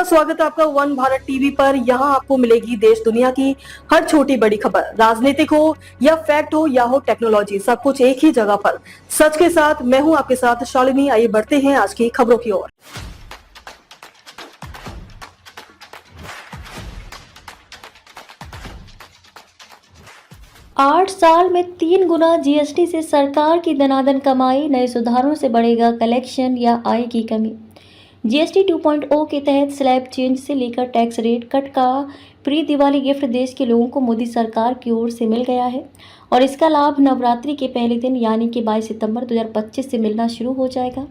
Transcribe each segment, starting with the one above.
स्वागत है आपका वन भारत टीवी पर। यहाँ आपको मिलेगी देश दुनिया की हर छोटी बड़ी खबर, राजनीतिक हो या फैक्ट हो या हो टेक्नोलॉजी, सब कुछ एक ही जगह पर सच के साथ। मैं हूँ आपके साथ शालिनी। आइए बढ़ते हैं आज की खबरों की ओर। 8 साल में 3 गुना जीएसटी से सरकार की दनादन कमाई, नए सुधारों से बढ़ेगा कलेक्शन या आय की कमी। जीएसटी 2.0 के तहत स्लैब चेंज से लेकर टैक्स रेट कट का प्री दिवाली गिफ्ट देश के लोगों को मोदी सरकार की ओर से मिल गया है और इसका लाभ नवरात्रि के पहले दिन यानी कि 22 सितंबर 2025 से मिलना शुरू हो जाएगा।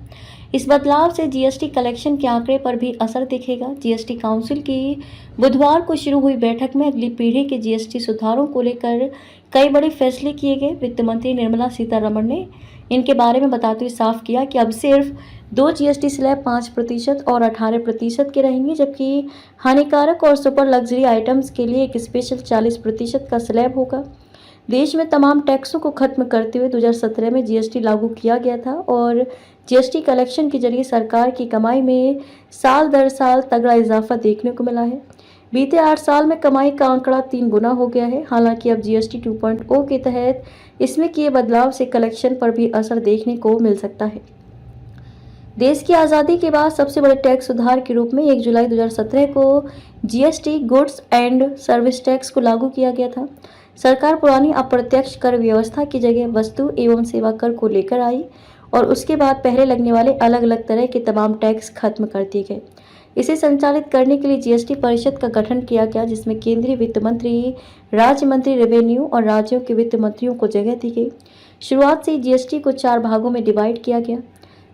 इस बदलाव से जीएसटी कलेक्शन के आंकड़े पर भी असर दिखेगा। जीएसटी काउंसिल की बुधवार को शुरू हुई बैठक में अगली पीढ़ी के जीएसटी सुधारों को लेकर कई बड़े फैसले किए गए। वित्त मंत्री निर्मला सीतारमण ने इनके बारे में बताते हुए साफ किया कि अब सिर्फ 2 जीएसटी स्लैब 5% और 18% के रहेंगे, जबकि हानिकारक और सुपर लग्जरी आइटम्स के लिए एक स्पेशल 40% का स्लैब होगा। देश में तमाम टैक्सों को खत्म करते हुए 2017 में जीएसटी लागू किया गया था और जीएसटी कलेक्शन के जरिए सरकार की कमाई में साल दर साल तगड़ा इजाफा देखने को मिला है। बीते 8 साल में कमाई का आंकड़ा 3 गुना हो गया है। हालांकि अब जीएसटी 2.0 के तहत इसमें किए बदलाव से कलेक्शन पर भी असर देखने को मिल सकता है। देश की आज़ादी के बाद सबसे बड़े टैक्स सुधार के रूप में 1 जुलाई 2017 को GST goods and service tax को लागू किया गया था। सरकार पुरानी अप्रत्यक्ष कर व्यवस्था की जगह वस्तु एवं सेवा कर को लेकर आई और उसके बाद पहले लगने वाले अलग अलग तरह के तमाम टैक्स खत्म कर दिए गए। इसे संचालित करने के लिए जीएसटी परिषद का गठन किया गया, जिसमें केंद्रीय वित्त मंत्री, राज्य मंत्री रेवेन्यू और राज्यों के वित्त मंत्रियों को जगह दी गई। शुरुआत से जीएसटी को 4 भागों में डिवाइड किया गया।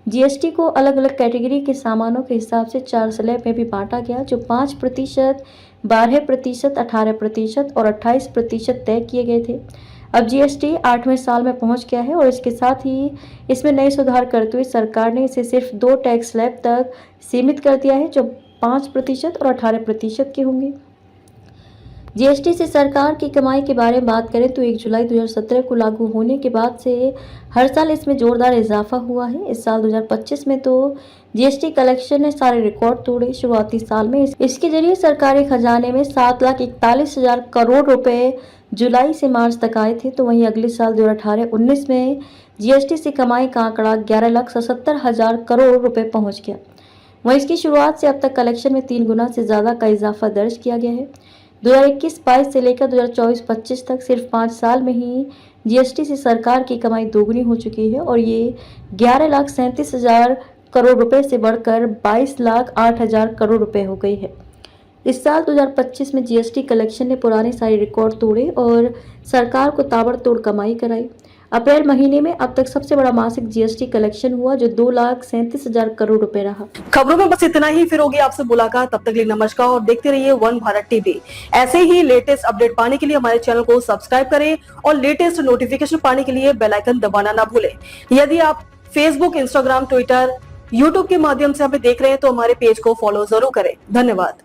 जीएसटी को अलग अलग कैटेगरी के सामानों के हिसाब से 4 स्लैब में भी बांटा गया, जो 5%, 12%, 18% और 28% तय किए गए थे। अब जीएसटी 8वें साल में पहुंच गया है और इसके साथ ही इसमें नए सुधार करते हुए सरकार ने इसे सिर्फ 2 टैक्स स्लैब तक सीमित कर दिया है, जो 5% और 18% के होंगे। जीएसटी से सरकार की कमाई के बारे में बात करें तो 1 जुलाई 2017 को लागू होने के बाद से हर साल इसमें जोरदार इजाफा हुआ है। इस साल 2025 में तो जीएसटी कलेक्शन ने सारे रिकॉर्ड तोड़े। शुरुआती साल में इसके जरिए सरकारी खजाने में 7,41,000 करोड़ रुपए जुलाई से मार्च तक आए थे, तो वहीं अगले साल 2018-19 में जीएसटी से कमाई का आंकड़ा 11,77,000 करोड़ रुपए पहुंच गया। वहीं इसकी शुरुआत से अब तक कलेक्शन में 3 गुना से ज्यादा का इजाफा दर्ज किया गया है। 2021-22 से लेकर 2024-25 तक सिर्फ 5 साल में ही जीएसटी से सरकार की कमाई दोगुनी हो चुकी है और ये 11,37,000 करोड़ रुपए से बढ़कर 22,08,000 करोड़ रुपए हो गई है। इस साल 2025 में जीएसटी कलेक्शन ने पुराने सारे रिकॉर्ड तोड़े और सरकार को ताबड़तोड़ कमाई कराई। अप्रैल महीने में अब तक सबसे बड़ा मासिक जीएसटी कलेक्शन हुआ, जो 2,37,000 करोड़ रुपए रहा। खबरों में बस इतना ही, फिर होगी आपसे मुलाकात। तब तक के लिए नमस्कार और देखते रहिए वन भारत टीवी। ऐसे ही लेटेस्ट अपडेट पाने के लिए हमारे चैनल को सब्सक्राइब करें और लेटेस्ट नोटिफिकेशन पाने के लिए बेल आइकन दबाना ना भूलें। यदि आप फेसबुक, इंस्टाग्राम, ट्विटर, यूट्यूब के माध्यम से हमें देख रहे हैं तो हमारे पेज को फॉलो जरूर करें। धन्यवाद।